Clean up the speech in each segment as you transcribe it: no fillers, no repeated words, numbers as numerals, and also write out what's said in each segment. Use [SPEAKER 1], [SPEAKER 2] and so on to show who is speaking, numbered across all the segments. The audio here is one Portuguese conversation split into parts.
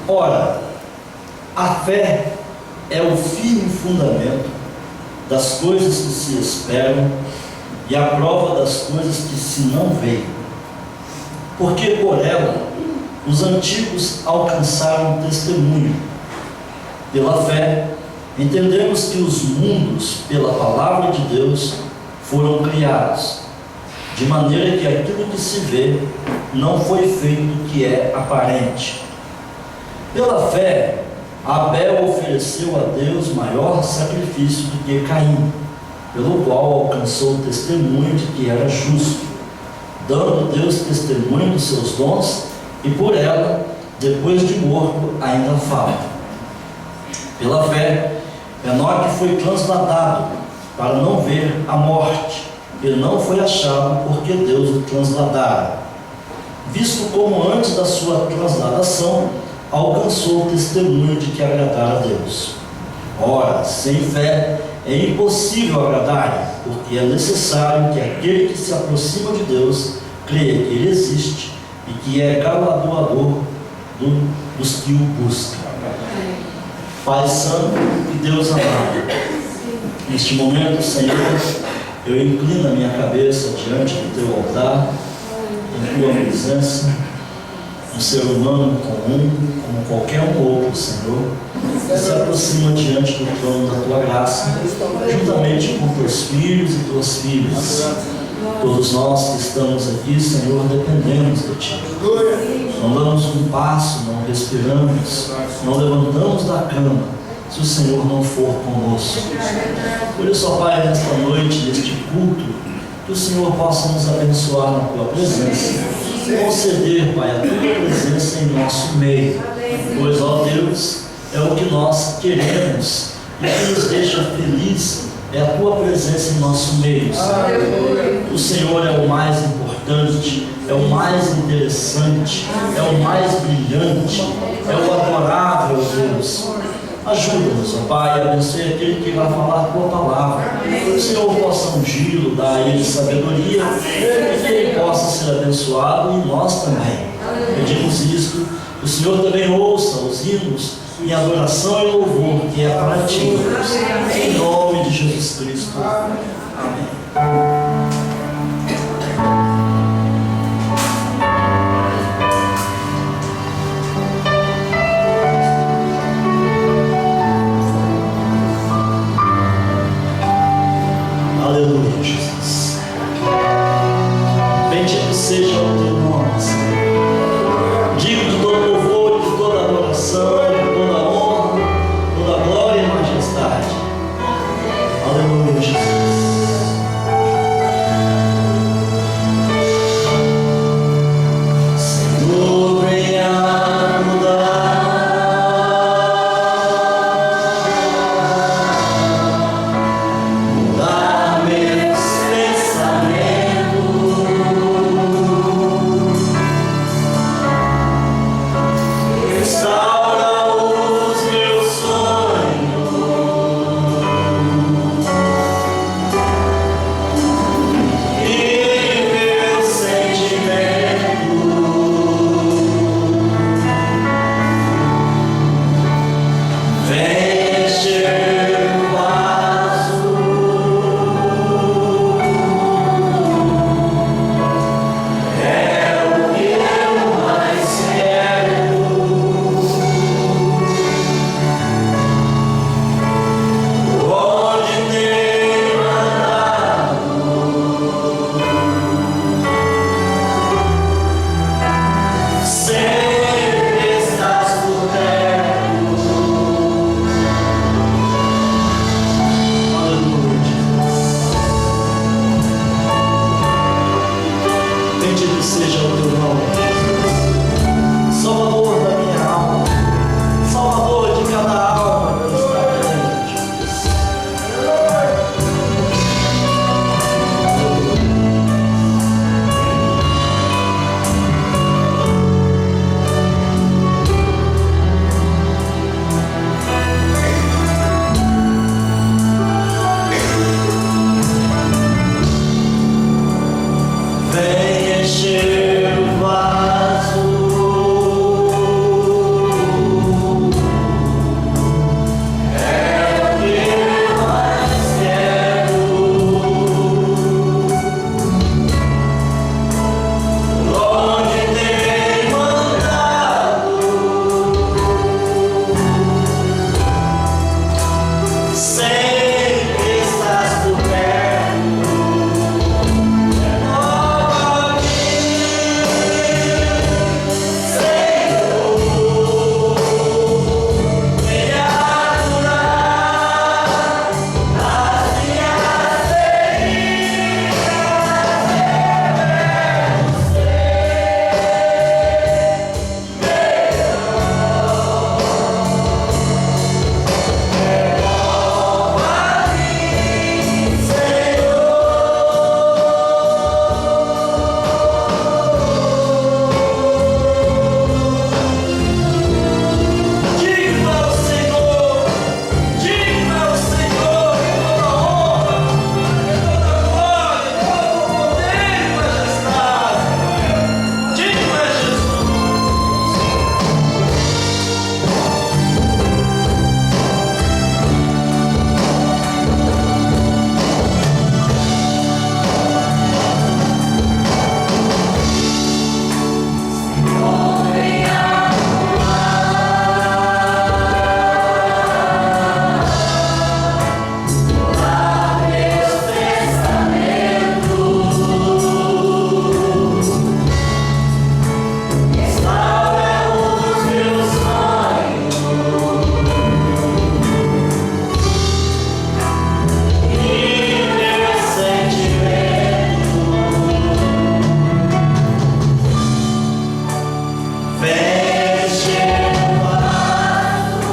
[SPEAKER 1] Ora, a fé é o firme fundamento das coisas que se esperam e a prova das coisas que se não veem. Porque por ela os antigos alcançaram testemunho. Pela fé, entendemos que os mundos, pela palavra de Deus, foram criados, de maneira que aquilo que se vê não foi feito do que é aparente. Pela fé, Abel ofereceu a Deus maior sacrifício do que Caim, pelo qual alcançou o testemunho de que era justo, dando Deus testemunho dos seus dons, e por ela, depois de morto, ainda fala. Pela fé, Enoque foi transladado para não ver a morte, e não foi achado porque Deus o transladara, visto como antes da sua transladação alcançou o testemunho de que agradara a Deus. Ora, sem fé é impossível agradar-lhe, porque é necessário que aquele que se aproxima de Deus creia que Ele existe e que é galardoador dos que o buscam. Pai Santo e Deus amado, neste momento, Senhor, eu inclino a minha cabeça diante do Teu altar, em Tua presença, um ser humano comum, como qualquer um outro, Senhor, que se aproxima diante do trono da Tua graça, juntamente com Teus filhos e Tuas filhas. Todos nós que estamos aqui, Senhor, dependemos de Ti. Não damos um passo, não respiramos, não levantamos da cama, se o Senhor não for conosco. Por isso, ó Pai, nesta noite, neste culto, que o Senhor possa nos abençoar na Tua presença, conceder, Pai, a Tua presença em nosso meio, pois, ó Deus, é o que nós queremos e o que nos deixa feliz é a Tua presença em nosso meio, Senhor. O Senhor é o mais importante, é o mais interessante, é o mais brilhante, é o adorável, Deus. Ajuda-nos, ó Pai, abençoe aquele que vai falar a Tua palavra. Que o Senhor possa ungí-lo, dar a ele sabedoria, e que ele possa ser abençoado e nós também. Pedimos isto, que o Senhor também ouça os hinos em adoração e louvor que é para Ti, Deus. Em nome de Jesus Cristo. Amém. Aleluia, Jesus. Bendito seja o Teu nome, Senhor. Digno de todo louvor, de toda adoração, de toda honra, toda glória e majestade. Aleluia, Jesus. Vem encher o vaso.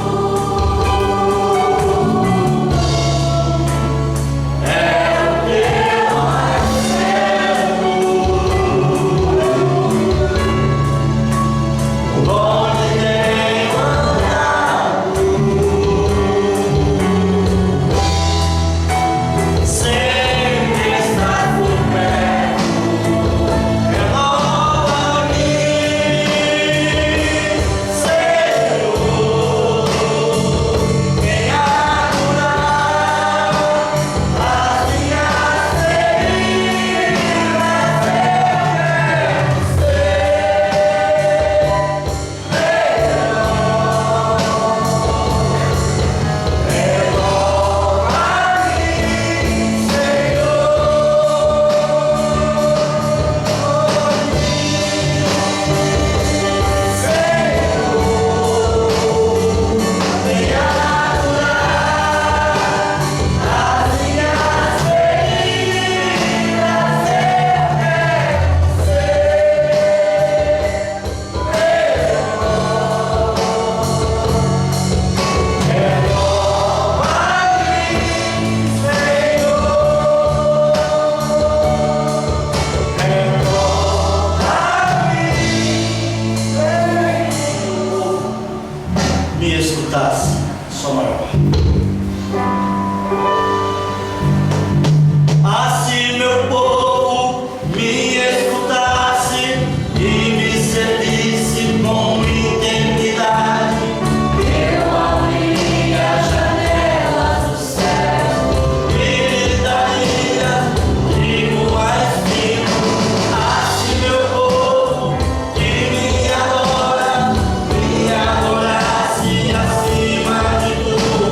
[SPEAKER 1] É o teu anseio. Onde tenho andado, sempre estás por perto. Renova-me, Senhor. Quem curar as minhas feridas, me escutasse, Sol maior. Assim meu povo me escutasse e me servisse com integridade, eu abriria as janelas do céu e lhe daria trigo mais fino. Assim meu povo que me adora, me adorasse acima de tudo.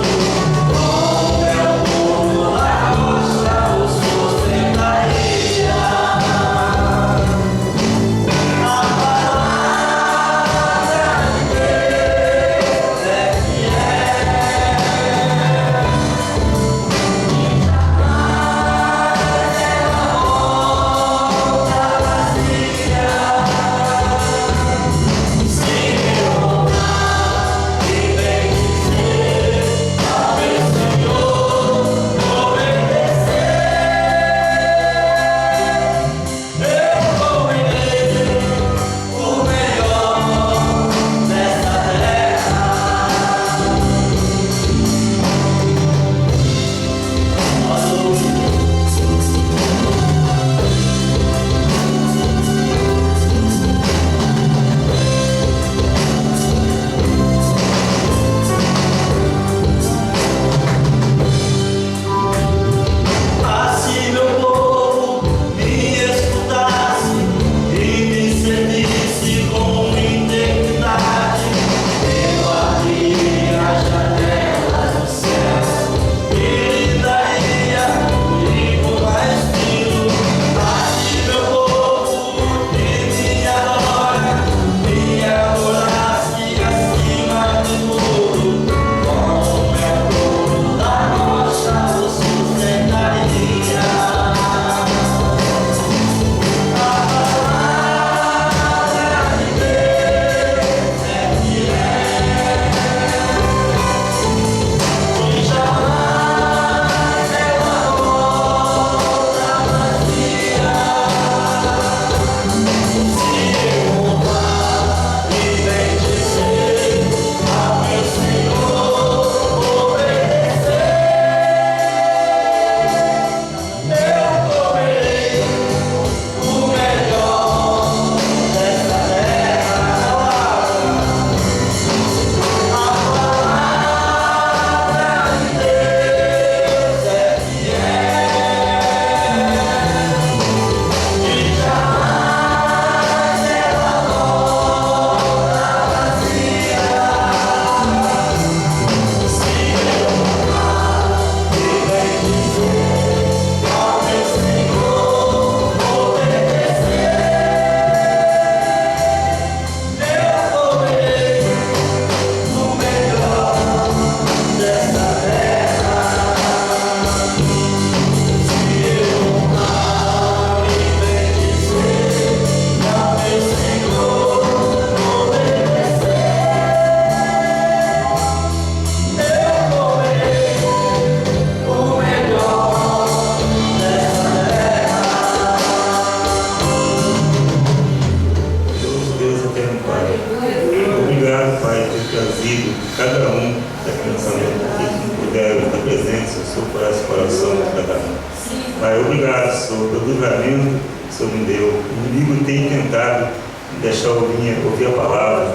[SPEAKER 2] Obrigado, Pai, por ter trazido cada um da pensamento aqui que puderam estar presentes, Senhor, por esse coração de cada um. Pai, obrigado, Senhor, pelo livramento que o Senhor me deu. O inimigo tem tentado me deixar ouvir a palavra,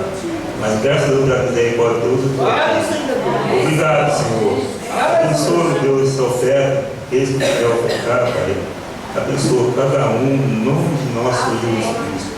[SPEAKER 2] mas graças a Deus, da misericórdia de Deus, eu estou aqui. Obrigado, Senhor. Abençoa, Deus, essa oferta, esse que quer ofertar, Pai. Abençoa cada um, em nome de nosso Jesus Cristo.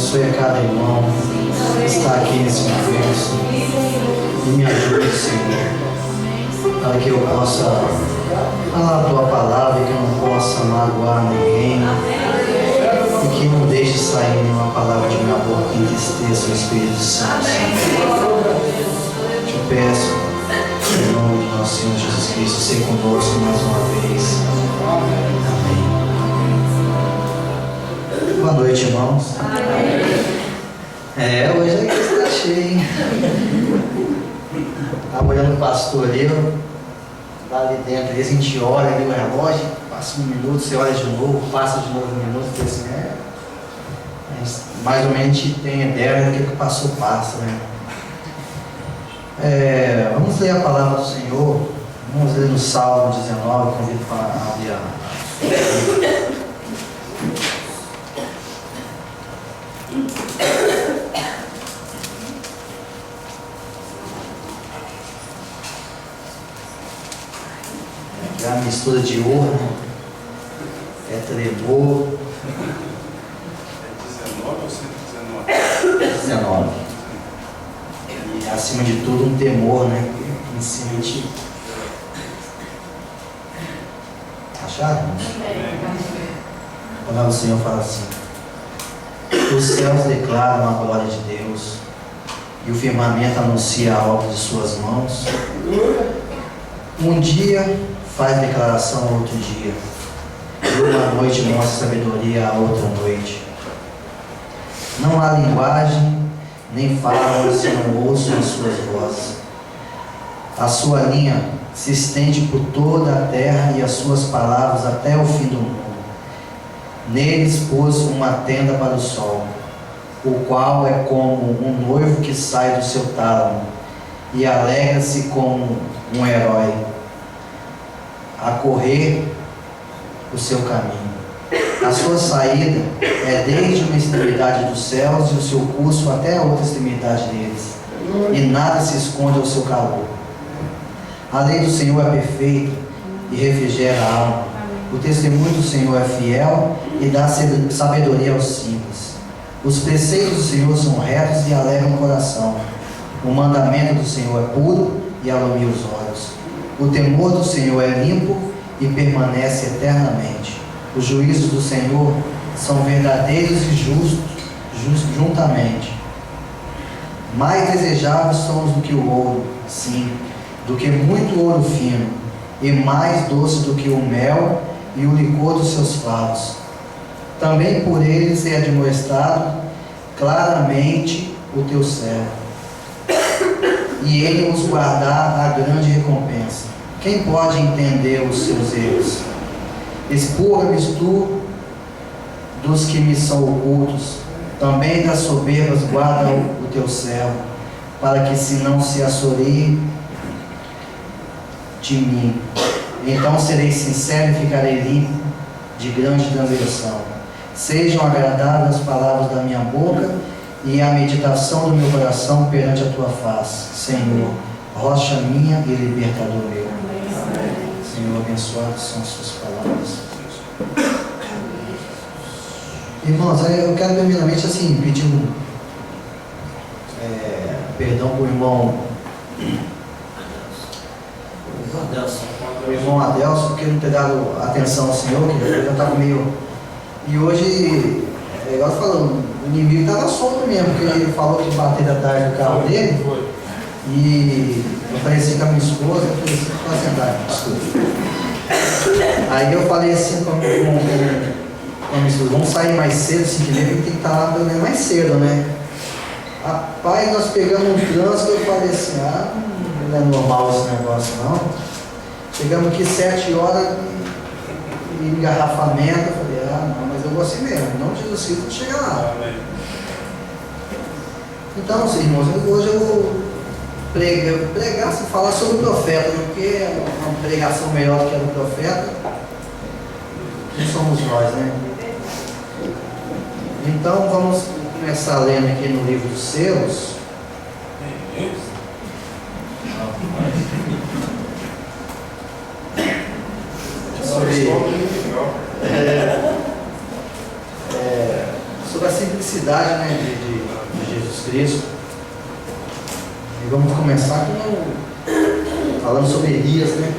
[SPEAKER 3] Abençoe a cada irmão que está aqui nesse momento e me ajude, Senhor, para que eu possa falar a Tua palavra e que eu não possa magoar ninguém e que não deixe sair nenhuma palavra de minha boca que entristeça o Espírito Santo, Senhor. Te peço, em nome de nosso Senhor Jesus Cristo, ser conosco mais uma vez. Amém. Boa noite, irmãos. Hoje a igreja está cheia, hein? Estava olhando o pastor ali, lá ali dentro, a gente olha ali o relógio, passa 1 minuto, você olha de novo, passa de novo 1 minuto, e assim, mas mais ou menos a gente tem ideia do que passou, passa, né? Vamos ler a palavra do Senhor, vamos ler no Salmo 19, convido para abrir a... É uma mistura de urna, é tremor.
[SPEAKER 4] É 19 ou 119?
[SPEAKER 3] 19. E acima de tudo um temor, né? Em cima de ti. Acharam? Quando o Senhor fala assim: os céus declaram a glória de Deus, e o firmamento anuncia a obra de suas mãos. Um dia faz declaração a outro dia, e uma noite mostra sabedoria a outra noite. Não há linguagem, nem falam se não ouçam as suas vozes. A sua linha se estende por toda a terra e as suas palavras até o fim do mundo. Neles pôs uma tenda para o sol, o qual é como um noivo que sai do seu tálamo e alegra-se como um herói a correr o seu caminho. A sua saída é desde uma extremidade dos céus e o seu curso até a outra extremidade deles, e nada se esconde ao seu calor. A lei do Senhor é perfeita e refrigera a alma. O testemunho do Senhor é fiel e dá sabedoria aos simples. Os preceitos do Senhor são retos e alegram o coração. O mandamento do Senhor é puro e alumia os olhos. O temor do Senhor é limpo e permanece eternamente. Os juízos do Senhor são verdadeiros e justos juntamente. Mais desejáveis somos do que o ouro, sim, do que muito ouro fino, e mais doce do que o mel e o licor dos seus favos. Também por eles é admoestado claramente o teu servo, e ele os guardar a grande recompensa. Quem pode entender os seus erros? Expurga-me tu dos que me são ocultos, também das soberbas guarda o teu servo, para que se não se assorie de mim. Então serei sincero e ficarei limpo de grande transgressão. Sejam agradáveis as palavras da minha boca e a meditação do meu coração perante a tua face, Senhor, rocha minha e libertador meu. Amém. Senhor, abençoadas são as suas palavras. Irmãos, eu quero primeiramente assim, pedir perdão para o irmão Adelson, porque não ter dado atenção ao Senhor, que ele já estava meio... E hoje, igual falando, o inimigo estava solto mesmo, porque ele falou que bateu atrás do carro dele. E eu falei assim com a minha esposa, eu falei assim, pode sentar, desculpa. Aí eu falei assim com a minha esposa, vamos sair mais cedo, se quiser, porque tem que estar lá pelo menos mais cedo, né? Rapaz, nós pegamos um trânsito, eu falei assim, não é normal esse negócio não. Chegamos aqui 7 horas e engarrafamento, eu falei, não, mas eu vou assim mesmo, não Jesus Cristo, não chega lá. Então, assim, irmãos, hoje eu vou pregar, se falar sobre o profeta, porque é uma pregação melhor do que a do profeta, não somos nós, né? Então, vamos começar lendo aqui no livro dos Selos. sobre a simplicidade, né, de Jesus Cristo. E vamos começar falando sobre Elias, né?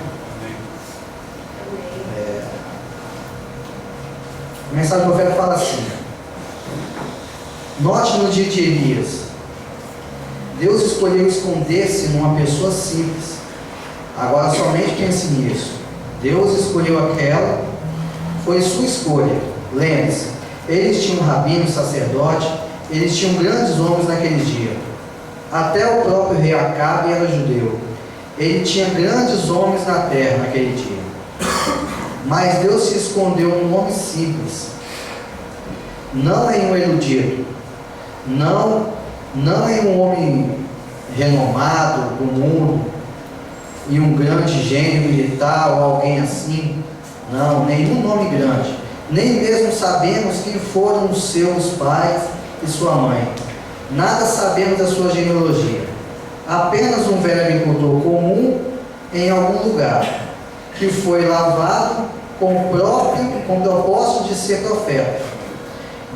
[SPEAKER 3] A mensagem do profeta fala assim: note no dia de Elias, Deus escolheu esconder-se numa pessoa simples. Agora somente pense nisso. Deus escolheu aquela, foi sua escolha. Lembre-se, eles tinham um rabino, um sacerdote, eles tinham grandes homens naquele dia. Até o próprio rei Acabe era judeu. Ele tinha grandes homens na terra naquele dia. Mas Deus se escondeu num homem simples, não em um erudito, não em um homem renomado do mundo, e um grande gênio militar ou alguém assim. Não, nenhum nome grande. Nem mesmo sabemos quem foram os seus pais e sua mãe. Nada sabemos da sua genealogia. Apenas um velho agricultor comum em algum lugar, que foi lavado com o propósito de ser profeta.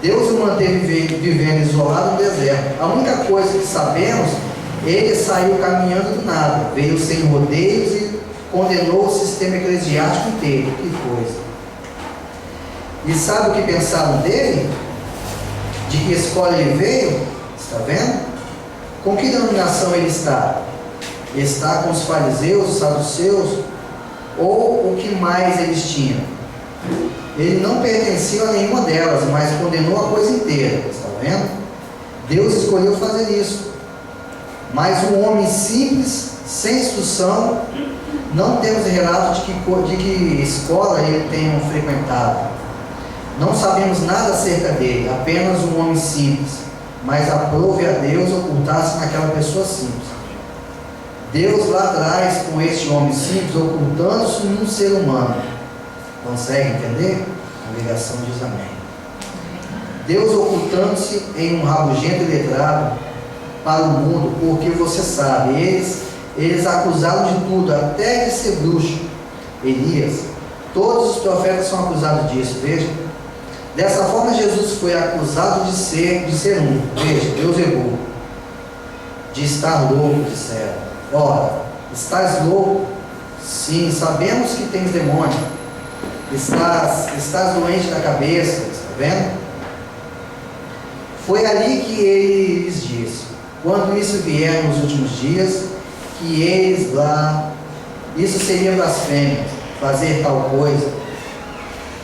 [SPEAKER 3] Deus o manteve vivendo isolado no deserto. A única coisa que sabemos, ele saiu caminhando do nada, veio sem rodeios e condenou o sistema eclesiástico inteiro. Que coisa! E sabe o que pensaram dele? De que escola ele veio? Está vendo? Com que denominação ele está? Está com os fariseus, os saduceus, ou o que mais eles tinham? Ele não pertencia a nenhuma delas, mas condenou a coisa inteira. Está vendo? Deus escolheu fazer isso. Mas um homem simples, sem instrução, não temos relato de que escola ele tenha frequentado. Não sabemos nada acerca dele, apenas um homem simples. Mas aprove a Deus ocultar-se naquela pessoa simples. Deus lá atrás, com este homem simples, ocultando-se num ser humano. Consegue entender? A ligação diz amém. Deus ocultando-se em um rabugento e letrado para o mundo, porque você sabe, eles acusaram de tudo, até de ser bruxo. Elias, todos os profetas são acusados disso, veja. Dessa forma Jesus foi acusado de ser um. Veja, Deus errou. De estar louco, disseram. Ora, estás louco? Sim, sabemos que tens demônio. Estás doente da cabeça, está vendo? Foi ali que ele lhes disse: quando isso vier nos últimos dias, que eles lá, isso seria blasfêmia, fazer tal coisa.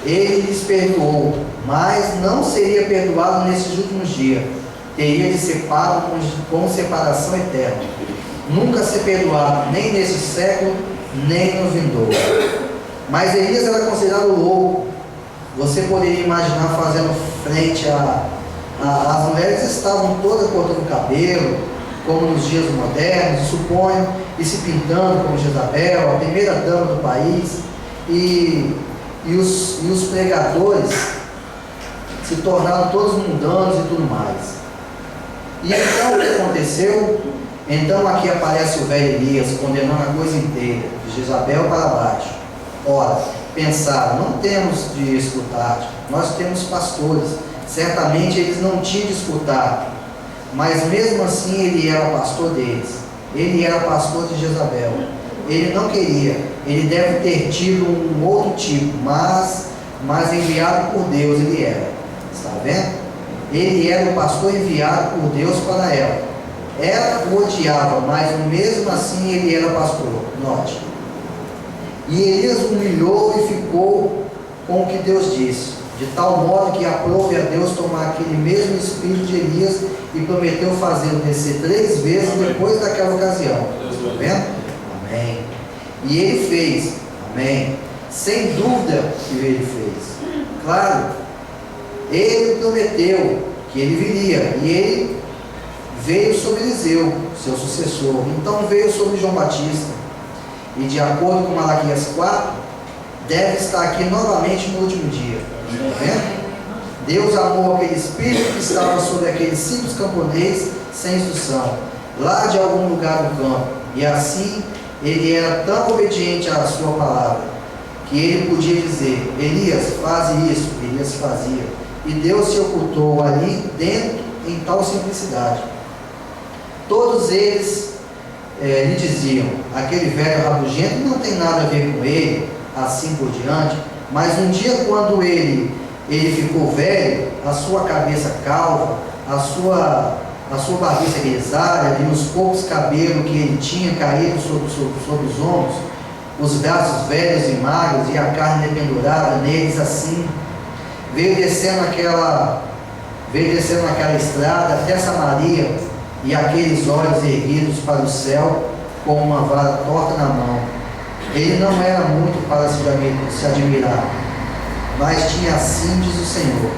[SPEAKER 3] Ele lhes perdoou, mas não seria perdoado nesses últimos dias. Teria de ser pago com separação eterna. Nunca ser perdoado, nem nesse século, nem no vindouro. Mas Elias era considerado louco. Você poderia imaginar fazendo frente as mulheres estavam todas cortando o cabelo, como nos dias modernos, suponho, e se pintando como Jezabel, a primeira dama do país, e os pregadores se tornaram todos mundanos e tudo mais. E então o que aconteceu? Então aqui aparece o velho Elias condenando a coisa inteira, de Jezabel para baixo. Ora, pensaram, não temos de escutar, nós temos pastores. Certamente eles não tinham de escutar, mas mesmo assim ele era pastor deles. Ele era pastor de Jezabel. Ele não queria, ele deve ter tido um outro tipo, mas enviado por Deus ele era. Está vendo? Ele era o pastor enviado por Deus para ela. Ela o odiava, mas mesmo assim ele era pastor. Note. E Elias humilhou e ficou com o que Deus disse, de tal modo que aprove a Deus tomar aquele mesmo espírito de Elias e prometeu fazê-lo descer 3 vezes depois daquela ocasião. Está vendo? Amém. E ele fez. Amém. Sem dúvida que ele fez. Claro, ele prometeu que ele viria, e ele veio sobre Eliseu, seu sucessor. Então veio sobre João Batista. E de acordo com Malaquias 4, deve estar aqui novamente no último dia. Está vendo? Deus amou aquele espírito que estava sobre aquele simples camponês sem instrução, lá de algum lugar do campo. E assim ele era tão obediente à sua palavra, que ele podia dizer: Elias, faz isso. Elias fazia. e Deus se ocultou ali dentro em tal simplicidade. Todos eles lhe diziam: aquele velho rabugento não tem nada a ver com ele, assim por diante. Mas um dia, quando ele ficou velho, a sua cabeça calva, a sua barbiça grisalha e os poucos cabelos que ele tinha caído sobre os ombros, os braços velhos e magros e a carne dependurada neles assim, veio descendo aquela estrada até Samaria, e aqueles olhos erguidos para o céu com uma vara torta na mão. Ele não era muito para se admirar, mas tinha assim, diz o Senhor,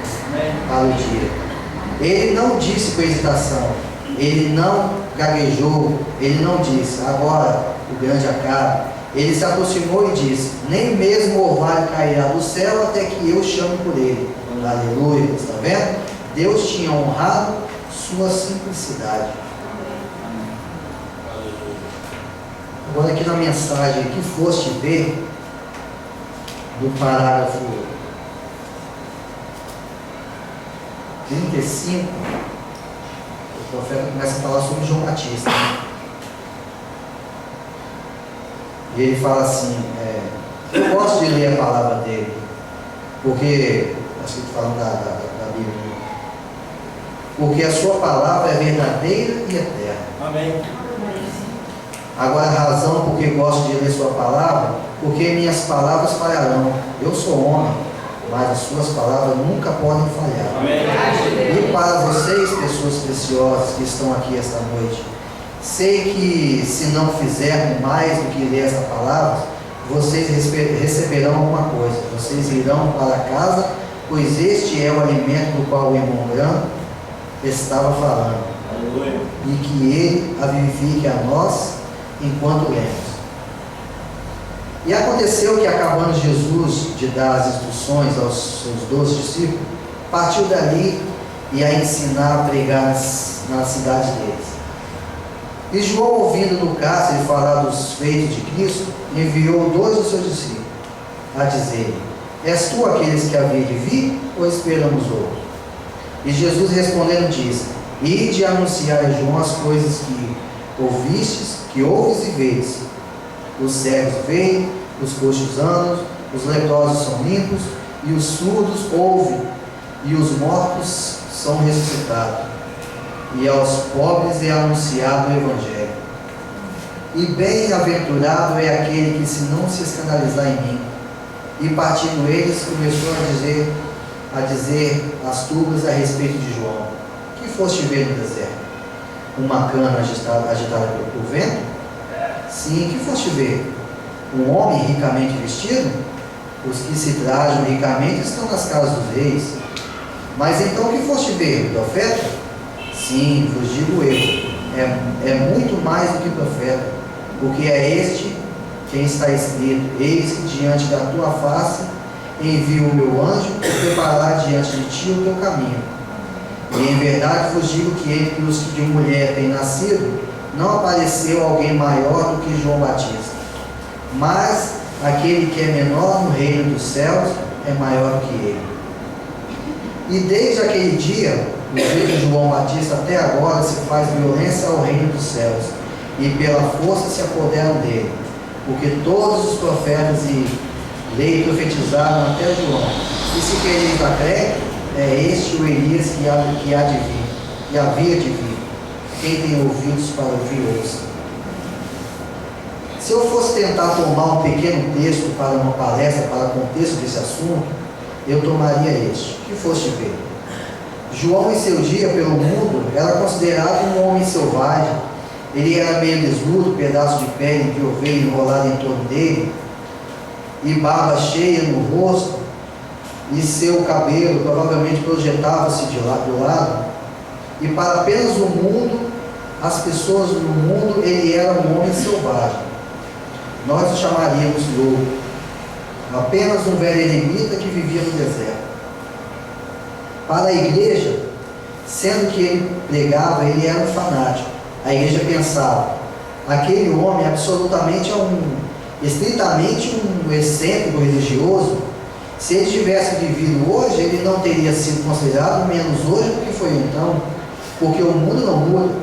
[SPEAKER 3] para o dia. Ele não disse com hesitação, ele não gaguejou, ele não disse: agora o grande acabe. Ele se aproximou e disse: nem mesmo o orvalho cairá do céu até que eu chame por ele. Aleluia. Está vendo? Deus tinha honrado sua simplicidade. Agora aqui na mensagem que foste ver, do parágrafo 35, o profeta começa a falar sobre João Batista. E ele fala assim, eu gosto de ler a palavra dele, porque, acho que estou falando da Bíblia, porque a sua palavra é verdadeira e eterna.
[SPEAKER 1] Amém.
[SPEAKER 3] Agora a razão porque gosto de ler sua palavra, porque minhas palavras falharão. Eu sou homem, mas as suas palavras nunca podem falhar.
[SPEAKER 1] Amém.
[SPEAKER 3] E para vocês, pessoas preciosas que estão aqui esta noite, sei que se não fizerem mais do que ler esta palavra, vocês receberão alguma coisa. Vocês irão para casa, pois este é o alimento do qual o irmão Branco estava falando.
[SPEAKER 1] Aleluia.
[SPEAKER 3] E que ele a vivifique a nós enquanto lemos. E aconteceu que, acabando Jesus de dar as instruções aos seus 12 discípulos, partiu dali e a ensinar a pregar nas cidades deles. E João, ouvindo no cárcere falar dos feitos de Cristo, enviou 2 dos seus discípulos a dizer: és tu aqueles que havia de vir, ou esperamos outro? E Jesus respondendo disse: ide anunciar a João as coisas que ouvistes, que ouves e vês. Os cegos veem, os coxos andam, os leprosos são limpos, e os surdos ouvem, e os mortos são ressuscitados. E aos pobres é anunciado o Evangelho. E bem-aventurado é aquele que se não se escandalizar em mim. E partindo eles, começou a dizer as tubas a respeito de João: que foste ver no deserto? Uma cana agitada pelo vento? Sim, que foste ver? Um homem ricamente vestido? Os que se trajam ricamente estão nas casas dos reis. Mas então que foste ver? Profeta? Sim, vos digo eu, é muito mais do que profeta, porque é este quem está escrito: eis que diante da tua face envio o meu anjo e preparará diante de ti o teu caminho. E em verdade vos digo que entre os que de mulher têm nascido, não apareceu alguém maior do que João Batista. Mas aquele que é menor no reino dos céus é maior do que ele. E desde aquele dia, no dia de João Batista até agora, se faz violência ao reino dos céus, e pela força se apoderam dele. Porque todos os profetas e lei profetizaram até João. E se quereis a crédito, é este o Elias que há de vir, e havia de vir. Quem tem ouvidos para ouvir, ouça. Se eu fosse tentar tomar um pequeno texto para uma palestra, para o contexto desse assunto, eu tomaria este: que foste ver. João, em seu dia, pelo mundo, era considerado um homem selvagem. Ele era meio desnudo, pedaço de pele de ovelha enrolado em torno dele, e barba cheia no rosto, e seu cabelo provavelmente projetava-se do lado. E para apenas o mundo, as pessoas do mundo, ele era um homem selvagem. Nós o chamaríamos louco, apenas um velho eremita que vivia no deserto. Para a igreja, sendo que ele pregava, ele era um fanático. A igreja pensava: aquele homem absolutamente estritamente um excêntrico religioso, Se ele tivesse vivido hoje, ele não teria sido considerado menos hoje do que foi então, porque o mundo não muda.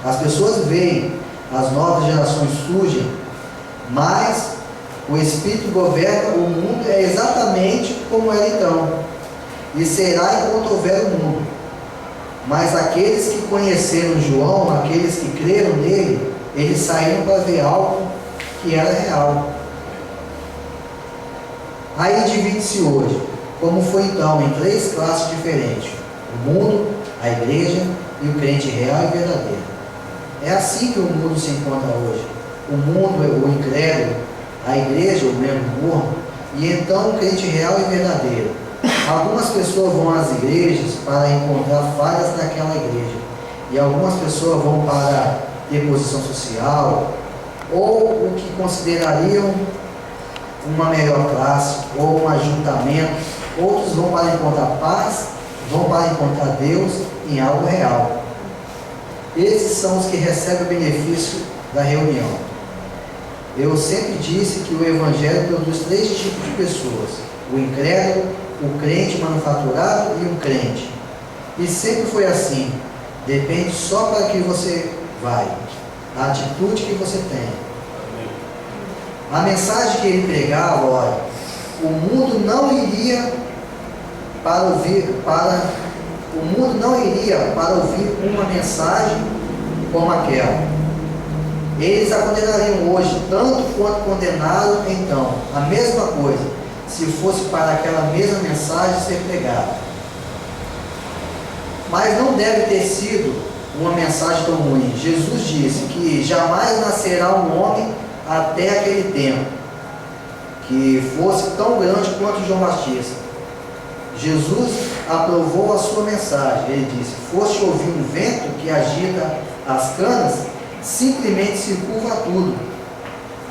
[SPEAKER 3] As pessoas veem, as novas gerações surgem, mas o Espírito governa o mundo é exatamente como era então, e será enquanto houver o mundo. Mas aqueles que conheceram João, aqueles que creram nele, eles saíram para ver algo que era real. Aí divide-se hoje, como foi então, em 3 classes diferentes: o mundo, a igreja e o crente real e verdadeiro. É assim que o mundo se encontra hoje. O mundo é o incrédulo, a igreja, o membro morno, e então o crente real e verdadeiro. Algumas pessoas vão às igrejas para encontrar falhas naquela igreja, e algumas pessoas vão para ter posição social, ou o que considerariam uma melhor classe, ou um ajuntamento. Outros vão para encontrar paz, vão para encontrar Deus em algo real. Esses são os que recebem o benefício da reunião. Eu sempre disse que o Evangelho produz 3 tipos de pessoas: o incrédulo, o crente manufaturado e um crente. E sempre foi assim. Depende só para que você vai, a atitude que você tem. A mensagem que ele pregava, olha, o mundo não iria para ouvir uma mensagem como aquela. Eles a condenariam hoje, tanto quanto condenaram então. A mesma coisa, se fosse para aquela mesma mensagem ser pregada. Mas não deve ter sido uma mensagem tão ruim. Jesus disse que jamais nascerá um homem até aquele tempo que fosse tão grande quanto João Batista. Jesus aprovou a sua mensagem. Ele disse: foste ouvir um vento que agita as canas, simplesmente se curva tudo.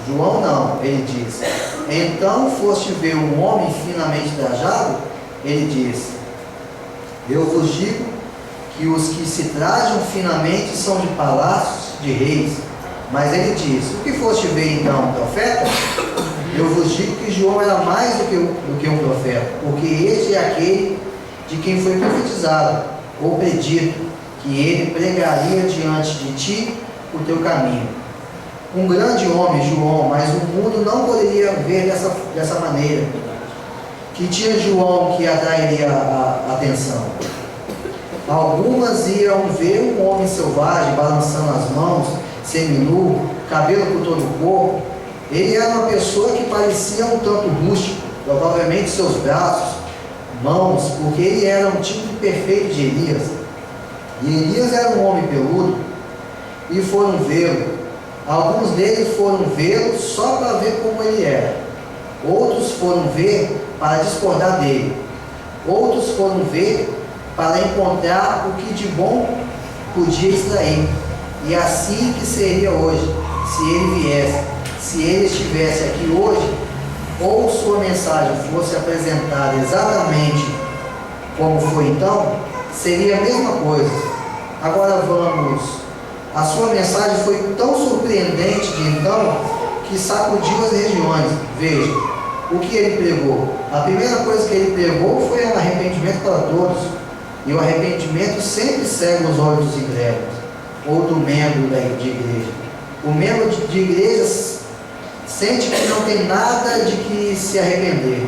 [SPEAKER 3] João não, ele disse: então foste ver um homem finamente trajado? Ele disse: eu vos digo que os que se trajam finamente são de palácios de reis. Mas ele disse: o que foste ver então, profeta? Eu vos digo que João era mais do que um profeta, porque este é aquele de quem foi profetizado, ou predito, que ele pregaria diante de ti o teu caminho. Um grande homem, João, mas o mundo não poderia ver dessa maneira. Que tinha João que atrairia a atenção? Algumas iam ver um homem selvagem balançando as mãos, seminu, cabelo por todo o corpo. Ele era uma pessoa que parecia um tanto rústico, provavelmente seus braços, mãos, porque ele era um tipo perfeito de Elias. E Elias era um homem peludo, e foram vê-lo. Alguns deles foram vê-lo só para ver como ele era. Outros foram ver para discordar dele. Outros foram ver para encontrar o que de bom podia extrair. E assim que seria hoje, se ele viesse. Se ele estivesse aqui hoje, ou sua mensagem fosse apresentada exatamente como foi então, seria a mesma coisa. Agora vamos. A sua mensagem foi tão surpreendente de então, que sacudiu as regiões. Veja, o que ele pregou? A primeira coisa que ele pregou foi o arrependimento para todos. E o arrependimento sempre cega os olhos dos incrédulos, ou do membro de igreja. O membro de igreja sente que não tem nada de que se arrepender.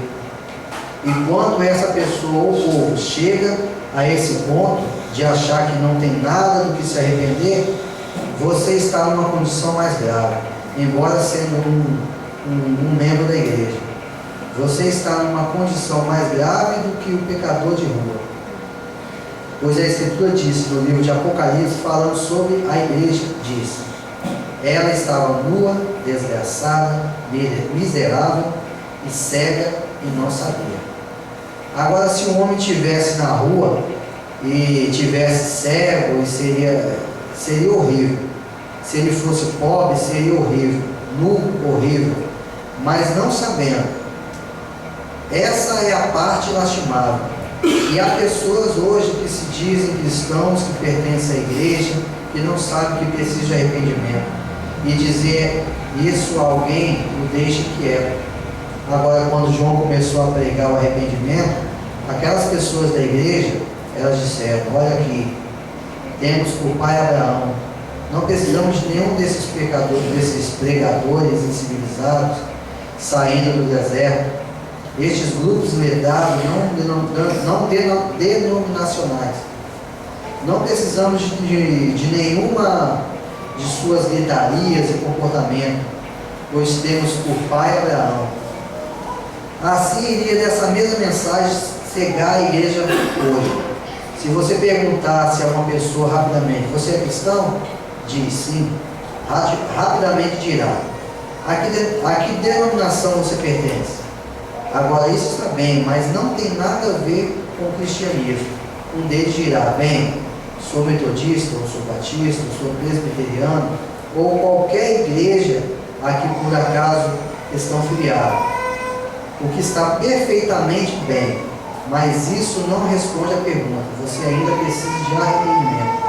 [SPEAKER 3] E quando essa pessoa ou povo chega a esse ponto de achar que não tem nada do que se arrepender, você está numa condição mais grave, embora sendo um membro da igreja. Você está numa condição mais grave do que o pecador de rua. Pois a Escritura disse no livro de Apocalipse, falando sobre a igreja, diz: ela estava nua, desgraçada, miserável e cega e não sabia. Agora, se um homem estivesse na rua e tivesse cego, seria horrível. Se ele fosse pobre, seria horrível. Nu, horrível. Mas não sabendo. Essa é a parte lastimável. E há pessoas hoje que se dizem cristãos, que pertencem à igreja, que não sabem que precisam de arrependimento. E dizer isso a alguém o deixa quieto. Agora, quando João começou a pregar o arrependimento, aquelas pessoas da igreja, elas disseram: olha aqui, temos por pai Abraão, não precisamos de nenhum desses pregadores incivilizados saindo do deserto. Estes grupos letrados não denominacionais. Não precisamos de nenhuma de suas gritarias e comportamento, pois temos por pai Abraão. Assim iria dessa mesma mensagem cegar a igreja hoje. Se você perguntasse a uma pessoa rapidamente: você é cristão? Diz sim. Rapidamente dirá: a que denominação você pertence? Agora, isso está bem, mas não tem nada a ver com o cristianismo. Um deles dirá: bem, sou metodista, ou sou batista, ou sou presbiteriano, ou qualquer igreja a que por acaso estão filiados. O que está perfeitamente bem, mas isso não responde à pergunta. Você ainda precisa de arrependimento.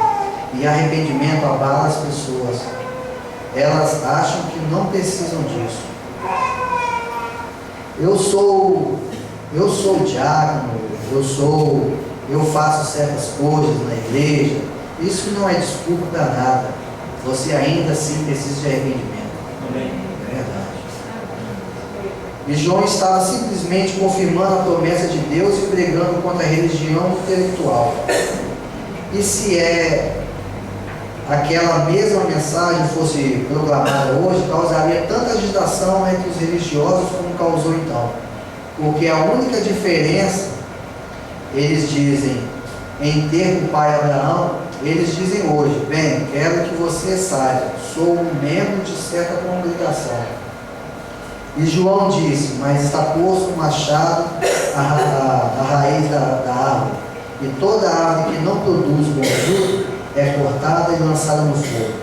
[SPEAKER 3] E arrependimento abala as pessoas. Elas acham que não precisam disso. Eu sou diácono, eu faço certas coisas na igreja. Isso não é desculpa para nada. Você ainda assim precisa de arrependimento.
[SPEAKER 1] Amém.
[SPEAKER 3] É verdade. E João estava simplesmente confirmando a promessa de Deus e pregando contra a religião intelectual. E se aquela mesma mensagem fosse proclamada hoje, causaria tanta agitação entre os religiosos como causou então. Porque a única diferença, eles dizem, em ter o pai Abraão, eles dizem hoje: bem, quero que você saiba, sou um membro de certa congregação. E João disse: mas está posto um machado à raiz da árvore, e toda árvore que não produz bom fruto é cortada e lançada no fogo.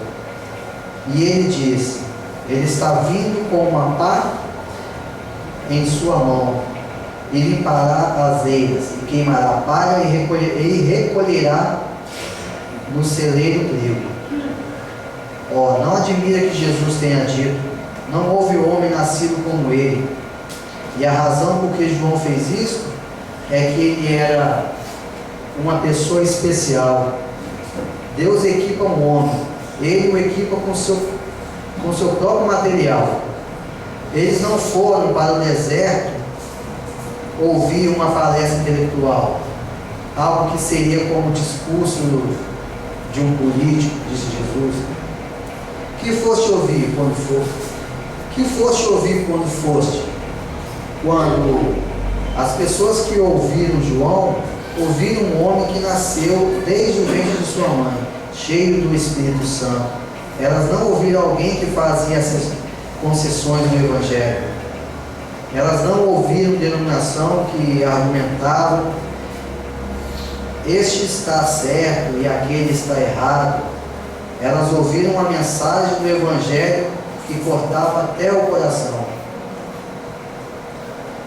[SPEAKER 3] E ele disse: ele está vindo com uma pá em sua mão, e limpará as eiras, e queimará a palha, e recolherá no celeiro trigo. Não admira que Jesus tenha dito: não houve homem nascido como ele. E a razão por que João fez isso é que ele era uma pessoa especial. Deus equipa um homem, ele o equipa com seu próprio material. Eles não foram para o deserto ouvir uma palestra intelectual, algo que seria como o discurso de um político, disse Jesus. Que foste ouvir quando foste? Que foste ouvir quando foste? Quando as pessoas que ouviram João ouviram um homem que nasceu desde o ventre de sua mãe, cheio do Espírito Santo. Elas não ouviram alguém que fazia essas concessões no Evangelho. Elas não ouviram denominação que argumentavam: este está certo e aquele está errado. Elas ouviram a mensagem do Evangelho que cortava até o coração.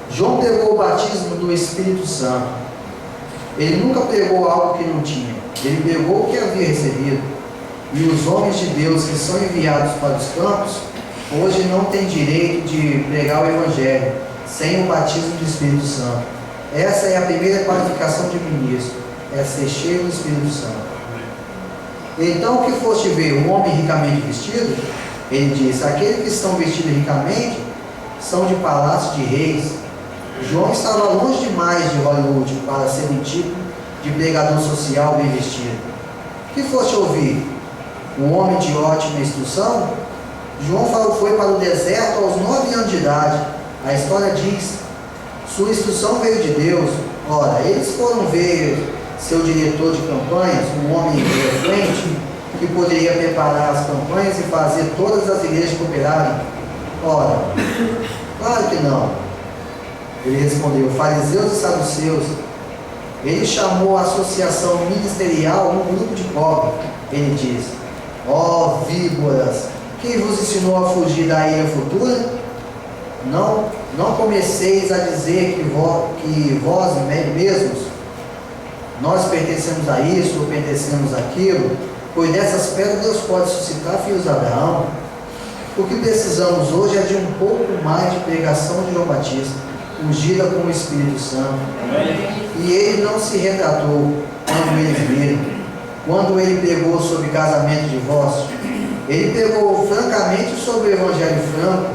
[SPEAKER 3] João pregou o batismo do Espírito Santo. Ele nunca pregou algo que não tinha. Ele pregou o que havia recebido. E os homens de Deus que são enviados para os campos, hoje não têm direito de pregar o Evangelho sem o batismo do Espírito Santo. Essa é a primeira qualificação de ministro: é ser cheio do Espírito Santo. Então, o que foste ver? Um homem ricamente vestido? Ele diz: aqueles que estão vestidos ricamente são de palácio de reis. João estava longe demais de Hollywood para ser um tipo de pregador social bem vestido. Que foste ouvir? Um homem de ótima instrução? João foi para o deserto aos 9 anos de idade. A história diz: sua instrução veio de Deus. Ora, eles foram ver seu diretor de campanhas, um homem eloquente, que poderia preparar as campanhas e fazer todas as igrejas cooperarem. Ora, claro que não. Ele respondeu: fariseus e saduceus. Ele chamou a associação ministerial um grupo de pobres. Ele diz: ó víboras, quem vos ensinou a fugir da ira futura? Não comeceis a dizer que vós mesmos, nós pertencemos a isso ou pertencemos àquilo, pois dessas pedras Deus pode suscitar filhos de Abraão. O que precisamos hoje é de um pouco mais de pregação de João Batista, ungida com o Espírito Santo. E ele não se retratou quando eles viram, quando ele pregou sobre casamento e divórcio. Ele pregou francamente sobre o Evangelho franco,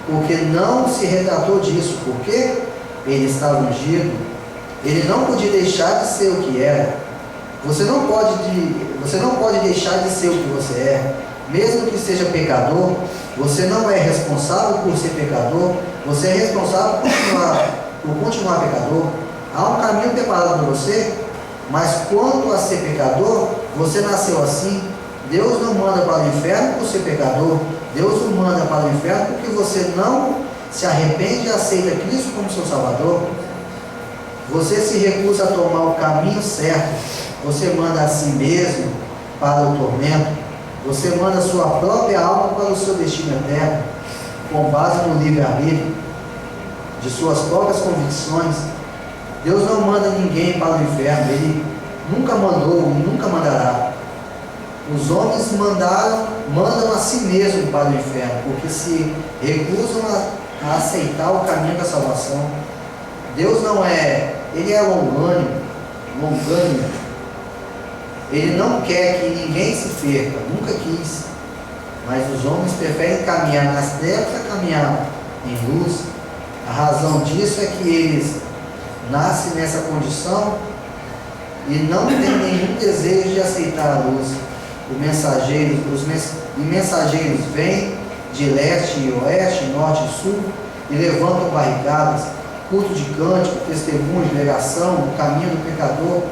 [SPEAKER 3] porque não se retratou disso, porque ele estava ungido. Ele não podia deixar de ser o que era. Você não pode deixar de ser o que você é. Mesmo que seja pecador, você não é responsável por ser pecador, você é responsável por continuar pecador. Há um caminho preparado para você, mas quanto a ser pecador, você nasceu assim. Deus não manda para o inferno por ser pecador, Deus não manda para o inferno porque você não se arrepende e aceita Cristo como seu Salvador. Você se recusa a tomar o caminho certo, você manda a si mesmo para o tormento, você manda a sua própria alma para o seu destino eterno, com base no livre-arbítrio, de suas próprias convicções. Deus não manda ninguém para o inferno, Ele nunca mandou e nunca mandará. Os homens mandam a si mesmo para o inferno, porque se recusam a aceitar o caminho da salvação. Deus não é, Ele é longânimo. Ele não quer que ninguém se perca, nunca quis. Mas os homens preferem caminhar nas trevas a caminhar em luz. A razão disso é que eles nascem nessa condição e não têm nenhum desejo de aceitar a luz. Os mensageiros vêm de leste e oeste, norte e sul, e levantam barricadas, culto de cântico, testemunho, pregação, o caminho do pecador,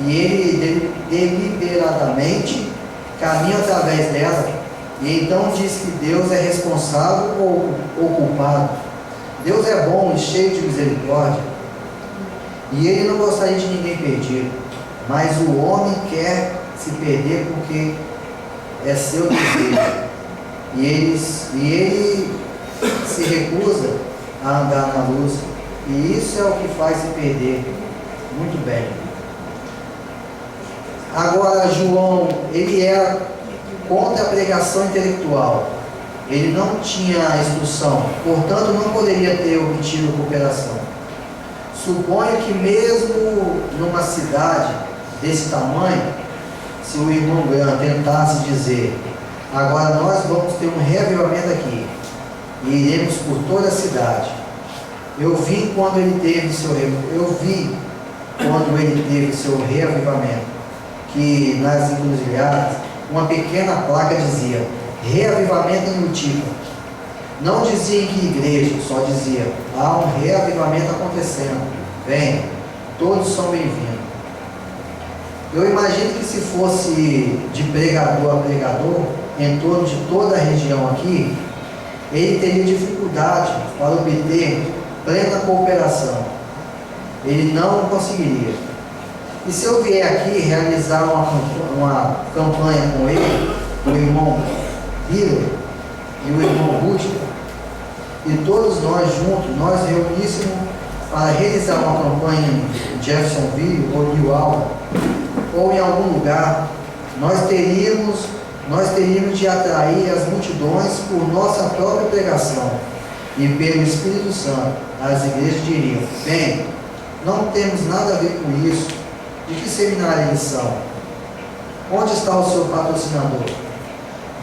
[SPEAKER 3] e ele deliberadamente caminha através dela, e então diz que Deus é responsável ou culpado. Deus é bom e cheio de misericórdia, e Ele não gostaria de ninguém perdido, mas o homem quer se perder porque é seu desejo, e ele se recusa a andar na luz, e isso é o que faz se perder. Muito bem. Agora, João, ele era contra a pregação intelectual, ele não tinha instrução, portanto não poderia ter obtido cooperação. Suponho que mesmo numa cidade desse tamanho, se o irmão Graham tentasse dizer, agora nós vamos ter um reavivamento aqui, e iremos por toda a cidade. Eu vi quando ele teve seu reavivamento, que nas encruzilhadas, uma pequena placa dizia, reavivamento em Utipa. Não dizia em que igreja, só dizia, há um reavivamento acontecendo, venha, todos são bem-vindos. Eu imagino que se fosse de pregador a pregador, em torno de toda a região aqui, ele teria dificuldade para obter plena cooperação. Ele não conseguiria. E se eu vier aqui realizar uma campanha com ele, o irmão Hiller e o irmão Rústica, e todos nós juntos, nós reuníssemos para realizar uma campanha em Jeffersonville ou New Albany, ou em algum lugar, nós teríamos de atrair as multidões por nossa própria pregação, e pelo Espírito Santo, as igrejas diriam, bem, não temos nada a ver com isso, de que seminário eles são? Onde está o seu patrocinador?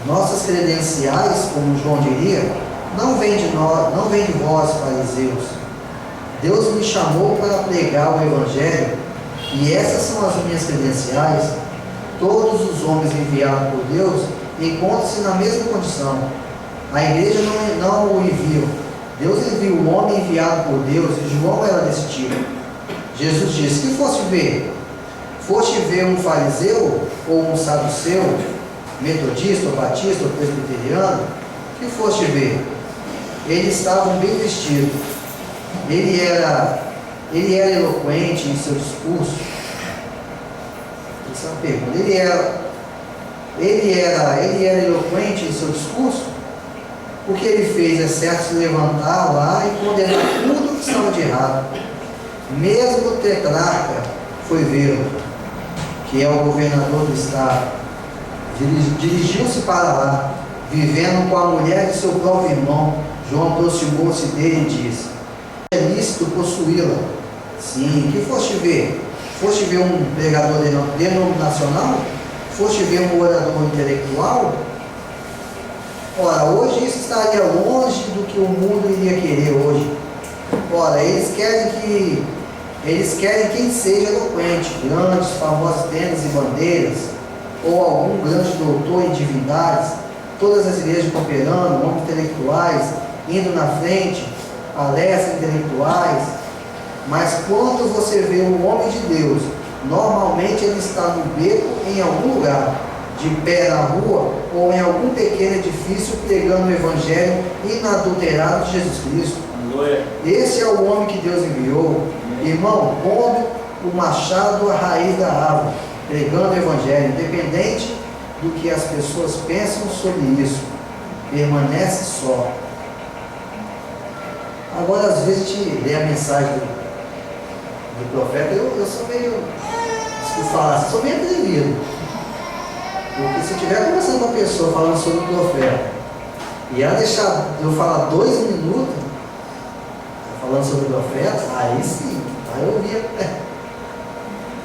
[SPEAKER 3] Nossas credenciais, como João diria, não vem de vós, fariseus. Deus me chamou para pregar o Evangelho, e essas são as minhas credenciais. Todos os homens enviados por Deus encontram-se na mesma condição. A igreja não o enviou. Deus enviou o homem enviado por Deus, e João era desse tipo. Jesus disse, que foste ver? Foste ver um fariseu ou um saduceu, metodista ou batista ou presbiteriano? Que foste ver? Eles estavam bem vestidos. Ele era eloquente em seu discurso. Essa é uma pergunta. Ele era eloquente em seu discurso? O que ele fez é certo se levantar lá e condenar tudo o que estava de errado. Mesmo o tetrarca foi vê-lo, que é o governador do estado. Dirigiu-se para lá, vivendo com a mulher de seu próprio irmão. João aproximou-se dele e disse: é lícito possuí-la? Sim. Que foste ver? Foste ver um pregador denominacional? Foste ver um orador intelectual? Ora, hoje isso estaria longe do que o mundo iria querer hoje. Ora, eles querem quem seja eloquente, grandes, famosos tendas e bandeiras, ou algum grande doutor em divindades, todas as igrejas cooperando, homens intelectuais, indo na frente, palestras intelectuais. Mas quando você vê um homem de Deus, normalmente ele está no beco em algum lugar, de pé na rua, ou em algum pequeno edifício pregando o evangelho inadulterado de Jesus Cristo. Esse é o homem que Deus enviou, irmão, pondo o machado à raiz da árvore, pregando o evangelho, independente do que as pessoas pensam sobre isso, permanece só. Agora, às vezes, a gente lê a mensagem do profeta, eu sou meio, se falar, sou meio atrevido. Porque se eu estiver conversando com uma pessoa falando sobre o profeta, e ela deixar eu falar 2 minutos falando sobre o profeta, aí sim, aí eu via.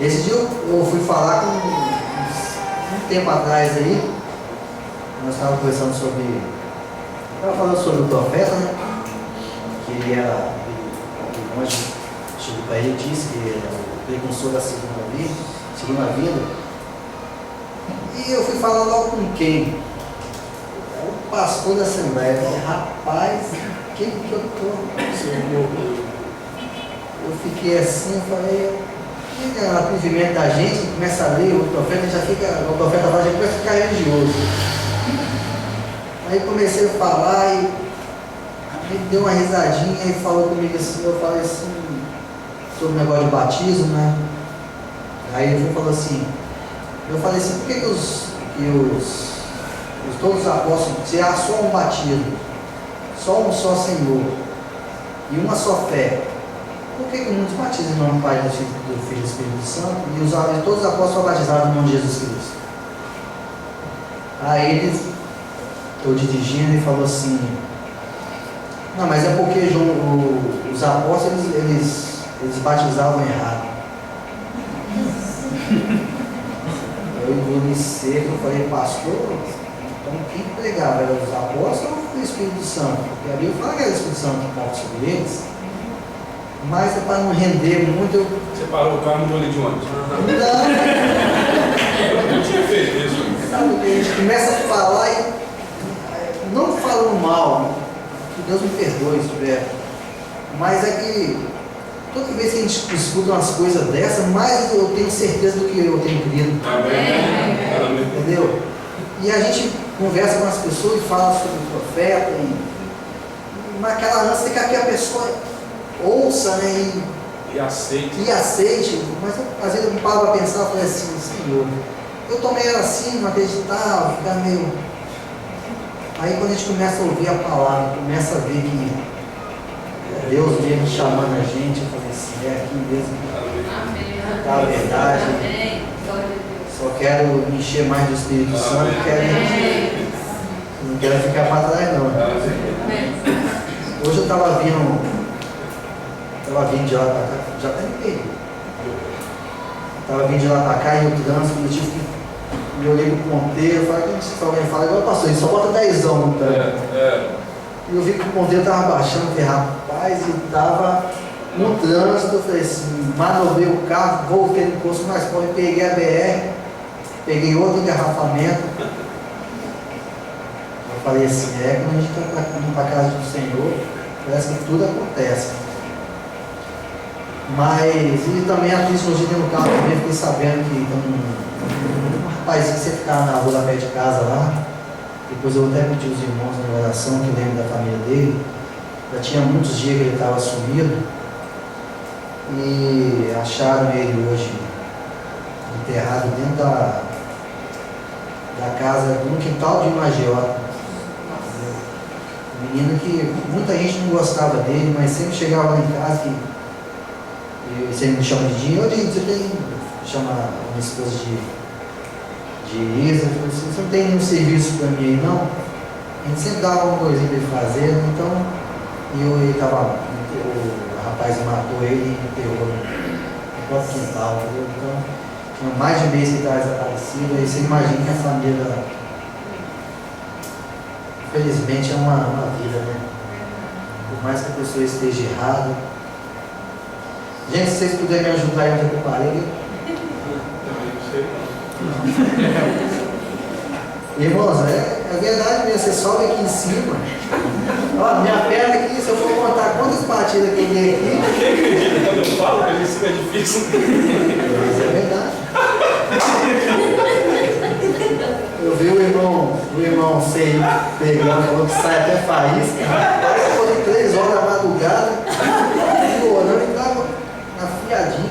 [SPEAKER 3] Esse dia eu fui falar com um tempo atrás aí, nós estávamos conversando sobre. Estava falando sobre o profeta, né? Que ele era, o anjo chegou para ele e disse que ele era o precursor da segunda vida. E eu fui falar logo com quem? O pastor da Assembleia. Eu falei, rapaz, quem que eu estou? Eu fiquei assim, eu falei, que é o atrevimento da gente, começa a ler, o profeta já começa a ficar religioso. Aí comecei a falar e ele deu uma risadinha e falou comigo assim, eu falei assim, sobre o negócio de batismo, né? Aí ele falou assim, eu falei assim, por que todos os apóstolos, se há só um batismo, só um só Senhor e uma só fé, por que muitos batizam em nome do Pai, do Filho e do Espírito Santo e todos os apóstolos foram batizados no nome de Jesus Cristo? Aí ele, eu dirigindo, ele falou assim, não, mas é porque os apóstolos eles batizavam errado. Eu engoli seco, eu falei, pastor, então quem pregava era os apóstolos ou o Espírito Santo? Porque a Bíblia fala que era o Espírito Santo que estava sobre eles, mas para não render muito, eu...
[SPEAKER 4] Você parou o carro no olho de ônibus?
[SPEAKER 3] Não!
[SPEAKER 4] Eu não tinha feito isso.
[SPEAKER 3] Sabe o que a gente começa a falar e não falando mal, que Deus me perdoe se tiver, mas é que toda vez que a gente escuta umas coisas dessas, mais eu tenho certeza do que eu tenho crido.
[SPEAKER 4] Amém.
[SPEAKER 3] Entendeu? E a gente conversa com as pessoas e fala sobre o profeta, e naquela ânsia que a pessoa ouça, né,
[SPEAKER 4] E aceite.
[SPEAKER 3] mas às vezes eu me paro para pensar e falei assim, Senhor, eu também era assim, não acreditava, ficava meio. Aí quando a gente começa a ouvir a palavra, começa a ver que Deus mesmo chamando a gente, eu falei assim, é aqui mesmo.
[SPEAKER 5] Amém.
[SPEAKER 3] Tá a verdade.
[SPEAKER 5] Amém. Glória a Deus.
[SPEAKER 3] Só quero me encher mais do Espírito Santo, não quero ficar para trás não.
[SPEAKER 5] Amém.
[SPEAKER 3] Hoje eu estava vindo de lá para cá, já até me perdi. Estava vindo de lá para cá e o trânsito, eu tive que. Eu olhei pro ponteiro, eu falei, como você fala, igual pastor, ele só bota 10 no tanque. E eu vi que o ponteiro estava baixando, eu falei, rapaz, e estava no trânsito, eu falei assim, manobrei o carro, voltei no posto mais pobre, peguei a BR, peguei outro engarrafamento. Eu falei assim, quando a gente está indo para a casa do Senhor, parece que tudo acontece. Mas, e também a Cristo dentro do carro também, fiquei sabendo que um rapazinho que você ficava na rua lá perto de casa lá, depois eu até pedi os irmãos na oração, que lembro da família dele, já tinha muitos dias que ele estava sumido, e acharam ele hoje enterrado dentro da casa, no quintal de uma agiota. Um menino que muita gente não gostava dele, mas sempre chegava lá em casa que você me chama de Dinho, você tem, chama a minha esposa de Isa, eu falei assim, você não tem nenhum serviço para mim aí não? A gente sempre dava uma coisinha para ele fazer, né? Então, ele tava, o rapaz matou ele e enterrou no próprio quintal, entendeu? Então, tinha mais de mês que ele estava desaparecido, aí você imagina que a família, infelizmente, é uma vida, né? Por mais que a pessoa esteja errada. Gente, se vocês puderem me ajudar aí onde eu parei.
[SPEAKER 4] Também não sei não.
[SPEAKER 3] Irmãos, é verdade mesmo, você sobe aqui em cima. Ó, minha perna aqui, se eu for contar quantas batidas que eu dei aqui.
[SPEAKER 4] Quem acredita quando eu falo que isso é difícil?
[SPEAKER 3] Mas é verdade. Eu vi o irmão Sei pegando, falou que sai até faísca. Parece que foi 3 horas da madrugada, orando e estava afiadinho.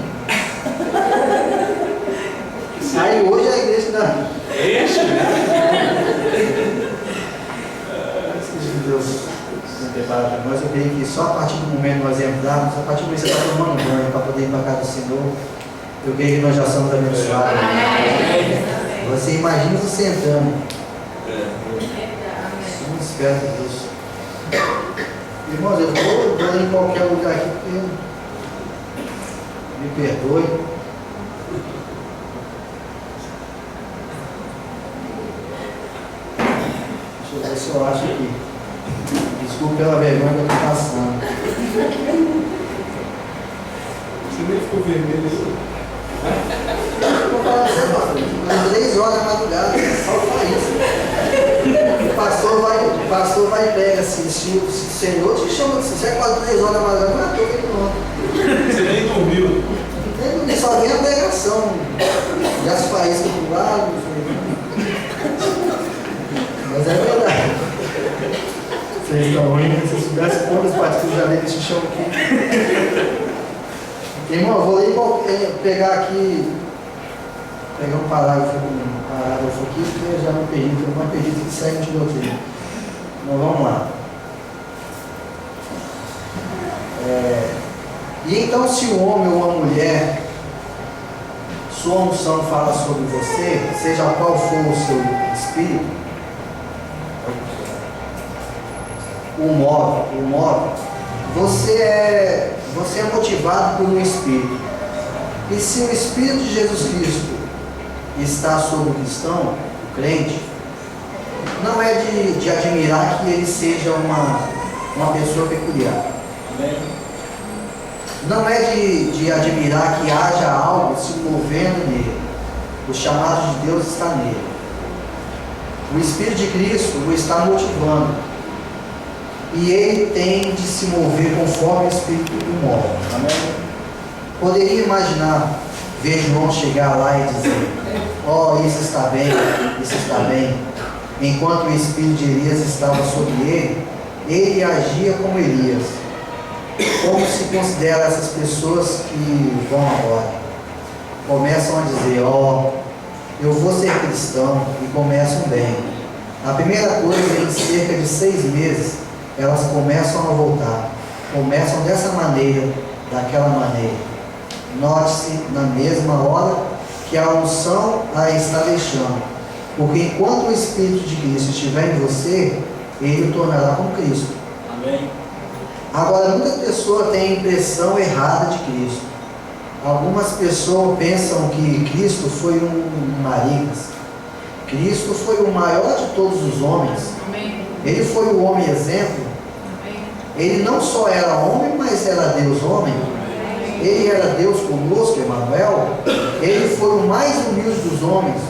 [SPEAKER 3] Aí hoje a igreja ainda.
[SPEAKER 4] Enche,
[SPEAKER 3] Deus não prepara para nós. Eu creio que só a partir do momento que nós entrarmos, a partir do momento que você está tomando banho para poder ir para a casa do Senhor, eu creio que nós já somos abençoados. Você imagina você entrando. Não espera Deus. Irmãos, eu vou em qualquer lugar aqui porque me perdoe. Deixa eu ver se eu acho aqui. Desculpe pela vergonha que eu estou passando.
[SPEAKER 4] Você nem ficou vermelho aí.
[SPEAKER 3] Estou falando pra você, pastor. 3 horas da madrugada, só isso. O pastor vai e pega assim, se o Senhor te chama, se você acorda 3 horas da madrugada, não é todo mundo.
[SPEAKER 4] Você nem dormiu.
[SPEAKER 3] Só vem a pregação. Já se faísca pro lado. Mas é verdade. Vocês estão rindo, se soubessem quantas partidas já dei nesse chão aqui. Irmão, eu vou pegar aqui, pegar um parágrafo aqui, porque eu já não perdi, porque eu não perdi que segue de doutrina. Então vamos lá. E então, se o homem ou a mulher, sua unção fala sobre você, seja qual for o seu espírito, o move, você é motivado por um espírito. E se o Espírito de Jesus Cristo está sobre o cristão, o crente, não é de admirar que ele seja uma pessoa peculiar. Não é de admirar que haja algo se movendo nele. O chamado de Deus está nele. O Espírito de Cristo o está motivando. E ele tem de se mover conforme o Espírito o move. Amém? Poderia imaginar ver João chegar lá e dizer: ó, isso está bem, isso está bem. Enquanto o Espírito de Elias estava sobre ele agia como Elias. Como se considera essas pessoas que vão agora? Começam a dizer: ó, eu vou ser cristão, e começam bem. A primeira coisa, em cerca de 6 meses, elas começam a voltar. Começam dessa maneira, daquela maneira. Note-se na mesma hora que a unção a está deixando. Porque enquanto o Espírito de Cristo estiver em você, ele o tornará como Cristo.
[SPEAKER 1] Amém.
[SPEAKER 3] Agora, muitas pessoas têm a impressão errada de Cristo. Algumas pessoas pensam que Cristo foi um maricas. Cristo foi o maior de todos os homens.
[SPEAKER 5] Amém.
[SPEAKER 3] Ele foi o homem exemplo.
[SPEAKER 5] Amém.
[SPEAKER 3] Ele não só era homem, mas era Deus homem. Ele era Deus conosco, Emmanuel. Ele foi o mais humilde dos homens.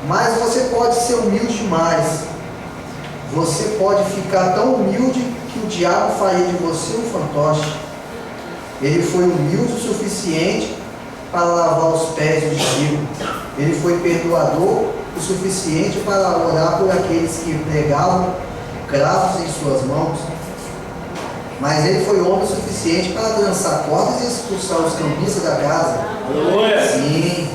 [SPEAKER 3] Mas você pode ser humilde demais. Você pode ficar tão humilde que o diabo faria de você um fantoche. Ele foi humilde o suficiente para lavar os pés dos discípulos. Ele foi perdoador o suficiente para orar por aqueles que pregavam cravos em suas mãos. Mas ele foi homem o suficiente para lançar cordas e expulsar os cambistas da casa. Sim.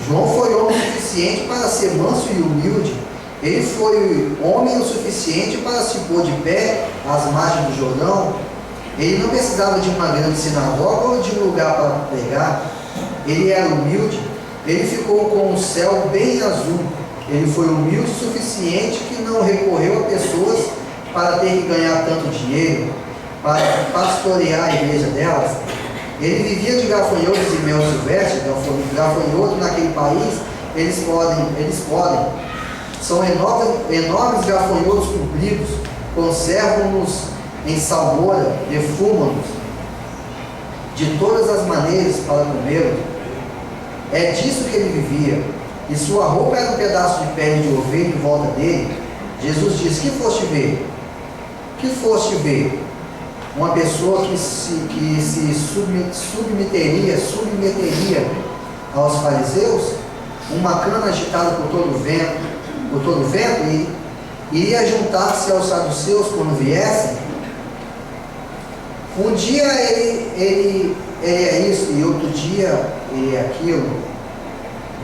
[SPEAKER 3] João foi homem o suficiente para ser manso e humilde. Ele foi homem o suficiente para se pôr de pé às margens do Jordão. Ele não precisava de uma grande sinagoga ou de um lugar para pregar. Ele era humilde. Ele ficou com o céu bem azul Ele foi humilde o suficiente que não recorreu a pessoas para ter que ganhar tanto dinheiro, para pastorear a igreja delas. Ele vivia de gafanhotos e mel silvestre. Gafanhoto naquele país, eles podem. São enormes gafanhotos compridos, conservam-nos em salmoura, defumam-nos de todas as maneiras para comê-los. É disso que ele vivia. E sua roupa era um pedaço de pele de ovelha em volta dele. Jesus disse: que foste ver? Que foste ver? Uma pessoa que se submeteria aos fariseus, uma cana agitada por todo o vento, e iria juntar-se aos saduceus quando viessem. Um dia ele é isso, e outro dia ele é aquilo.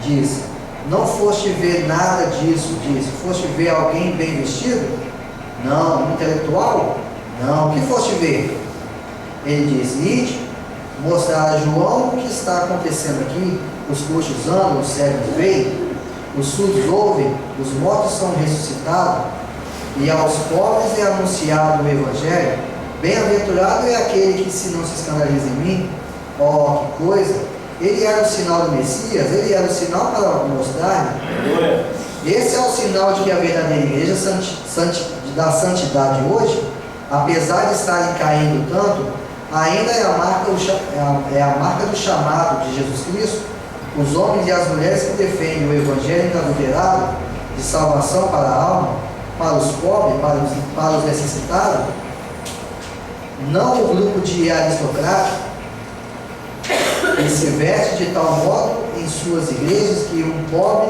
[SPEAKER 3] Diz: não foste ver nada disso, diz. Foste ver alguém bem vestido? Não. Um intelectual? Não. O que foste ver? Ele diz: ide mostrar a João o que está acontecendo aqui. Os coxos andam, os cegos veem, os surdos ouvem, os mortos são ressuscitados, e aos pobres é anunciado o Evangelho. Bem-aventurado é aquele que se não se escandaliza em mim. Oh, que coisa! Ele era o sinal do Messias, ele era o sinal para mostrar. Esse é o sinal de que a verdadeira igreja da santidade hoje, apesar de estarem caindo tanto, ainda é a marca do chamado de Jesus Cristo. Os homens e as mulheres que defendem o Evangelho inadulterado de salvação para a alma, para os pobres, para os necessitados, não o grupo de aristocratas que se veste de tal modo em suas igrejas que um pobre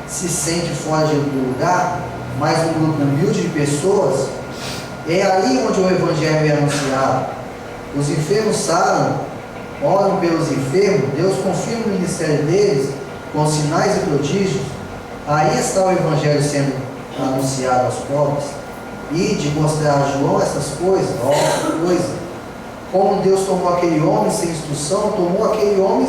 [SPEAKER 3] se sente fora do lugar, mas um grupo humilde de pessoas. É aí onde o Evangelho é anunciado. Os enfermos saram, oram pelos enfermos, Deus confirma o ministério deles com sinais e prodígios. Aí está o Evangelho sendo anunciado aos pobres. E de mostrar a João essas coisas, ó, que coisa. Como Deus tomou aquele homem sem instrução, tomou aquele homem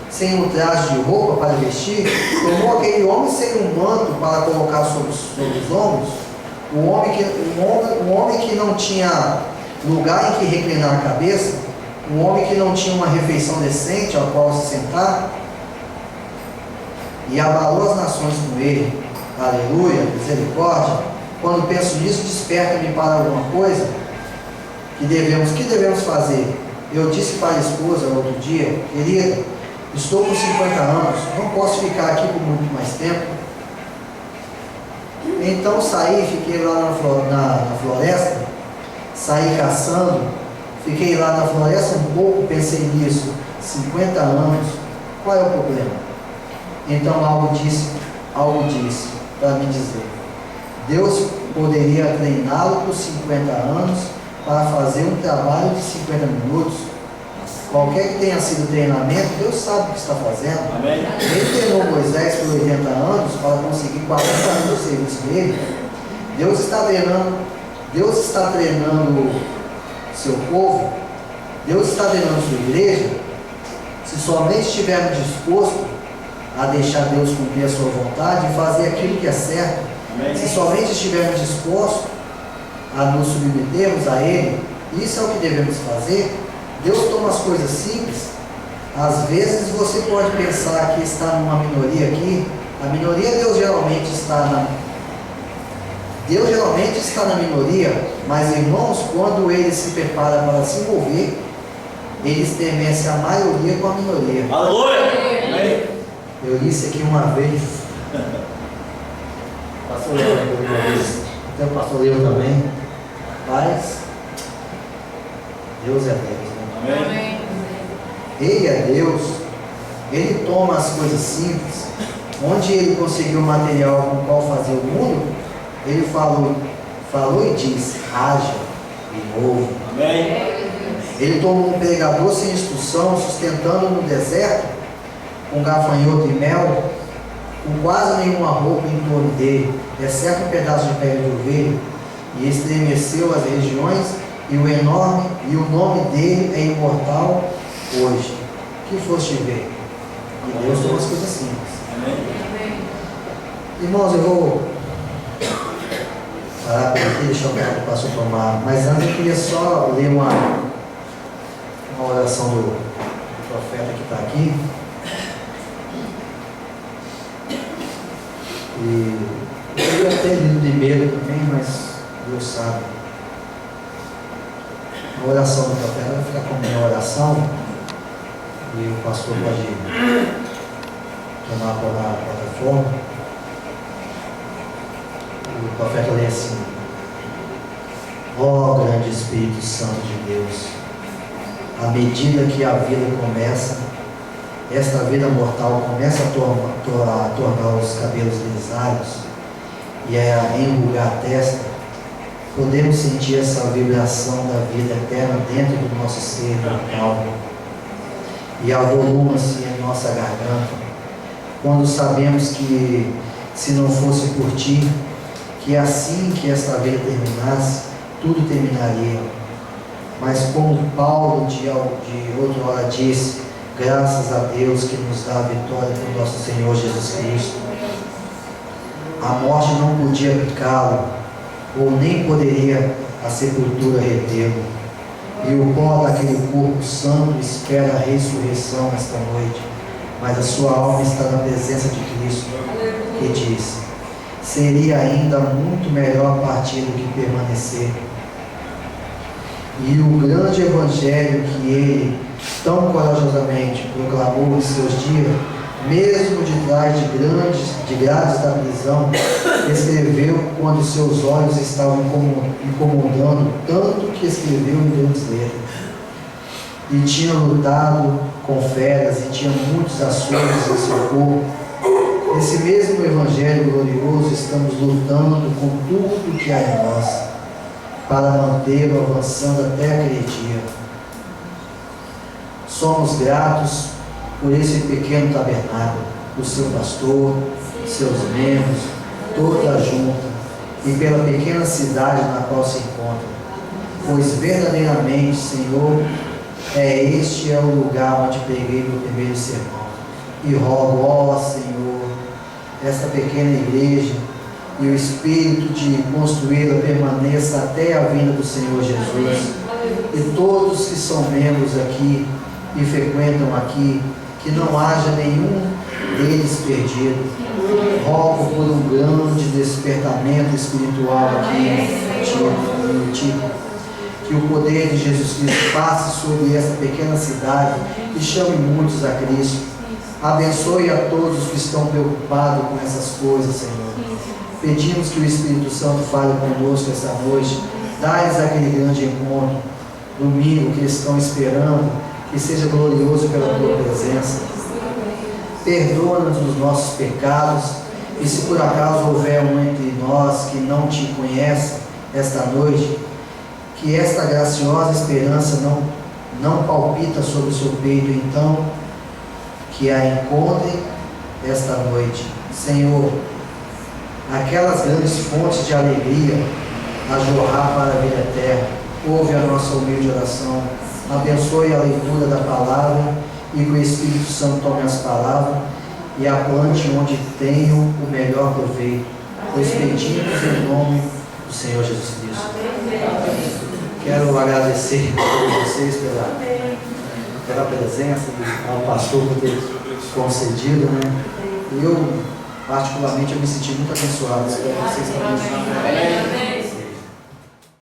[SPEAKER 3] sem um traje de roupa para vestir, tomou aquele homem sem um manto para colocar sobre os ombros, um homem que não tinha lugar em que reclinar a cabeça, um homem que não tinha uma refeição decente ao qual se sentar, e abalou as nações com ele. Aleluia, misericórdia. Quando penso nisso, desperta-me para alguma coisa que devemos fazer. Eu disse para a esposa no outro dia: querida, estou com 50 anos, não posso ficar aqui por muito mais tempo. Então saí, fiquei lá na floresta, saí caçando, fiquei lá na floresta um pouco, pensei nisso, 50 anos, qual é o problema? Então algo disse para me dizer: Deus poderia treiná-lo por 50 anos para fazer um trabalho de 50 minutos. Qualquer que tenha sido treinamento, Deus sabe o que está fazendo. Amém. Ele treinou Moisés por 80 anos para conseguir 40 anos de serviço dele. Deus está treinando seu povo, Deus está treinando sua igreja, se somente estivermos dispostos a deixar Deus cumprir a sua vontade e fazer aquilo que é certo. Amém. Se somente estivermos dispostos a nos submetermos a Ele, isso é o que devemos fazer. Deus toma as coisas simples. Às vezes você pode pensar que está numa minoria aqui. A minoria Deus geralmente está na minoria, mas irmãos, quando Ele se prepara para se envolver, Ele estremece a maioria com a minoria.
[SPEAKER 1] Aleluia!
[SPEAKER 3] Eu li isso aqui uma vez. Pastor Leão uma vez. Então o pastor Leão também. Mas Deus é Deus, né?
[SPEAKER 1] Amém.
[SPEAKER 3] Ele é Deus. Ele toma as coisas simples. Onde Ele conseguiu o material com o qual fazer o mundo, Ele falou e disse: haja e ouve.
[SPEAKER 1] Amém.
[SPEAKER 3] Ele tomou um pregador sem instrução, sustentando no deserto, com gafanhoto e mel, com quase nenhuma roupa em torno dele, exceto um pedaço de pele de ovelha, e estremeceu as regiões, e o nome dele é imortal hoje. Que foste ver? E Deus toma as coisas simples.
[SPEAKER 1] Amém.
[SPEAKER 3] Irmãos, eu vou parar por aqui, deixar o pastor tomar. Mas antes eu queria só ler uma oração do profeta que está aqui. E eu queria ter lido primeiro também, mas Deus sabe. A oração do profeta vai ficar como minha oração. E o pastor pode tomar a plataforma. O profeta lê assim: ó grande Espírito Santo de Deus, à medida que a vida começa, esta vida mortal começa a tornar os cabelos grisalhos e a enrugar a testa, podemos sentir essa vibração da vida eterna dentro do nosso ser mortal e avoluma-se em nossa garganta, quando sabemos que, se não fosse por ti, que assim que esta vida terminasse, tudo terminaria. Mas como Paulo de outrora disse, graças a Deus que nos dá a vitória por nosso Senhor Jesus Cristo. A morte não podia picá-lo, ou nem poderia a sepultura retê-lo. E o pó daquele corpo santo espera a ressurreição esta noite, mas a sua alma está na presença de Cristo, que diz: seria ainda muito melhor partir do que permanecer. E o grande evangelho que ele tão corajosamente proclamou em seus dias, mesmo de trás de grades da prisão, escreveu quando seus olhos estavam incomodando, tanto que escreveu em grandes letras. E tinha lutado com feras e tinha muitos açoites em seu corpo. Nesse mesmo evangelho glorioso estamos lutando com tudo que há em nós, para mantê-lo avançando até aquele dia. Somos gratos por esse pequeno tabernáculo, o seu pastor, seus membros, toda a junta, e pela pequena cidade na qual se encontra. Pois verdadeiramente, Senhor, este é o lugar onde preguei meu primeiro sermão. E rogo, ó Senhor, esta pequena igreja e o espírito de construí-la permaneça até a vinda do Senhor Jesus. E todos que são membros aqui e frequentam aqui, que não haja nenhum deles perdido. Rogo por um grande despertamento espiritual aqui no Tico. Que o poder de Jesus Cristo passe sobre essa pequena cidade e chame muitos a Cristo. Abençoe a todos que estão preocupados com essas coisas, Senhor. Pedimos que o Espírito Santo fale conosco esta noite. Dá-lhes aquele grande encontro, domingo, que eles estão esperando, que seja glorioso pela tua presença. Perdoa-nos os nossos pecados, e se por acaso houver um entre nós que não te conhece esta noite, que esta graciosa esperança não palpita sobre o seu peito, então que a encontre esta noite. Senhor, aquelas grandes fontes de alegria a jorrar para a vida eterna, ouve a nossa humilde oração, abençoe a leitura da palavra e que o Espírito Santo tome as palavras e a plante onde tenham o melhor proveito, pois pedimos em nome do Senhor Jesus Cristo. Quero agradecer a vocês pela presença, ao pastor por ter concedido, né? Eu, particularmente, me senti muito abençoado. Espero que vocês também.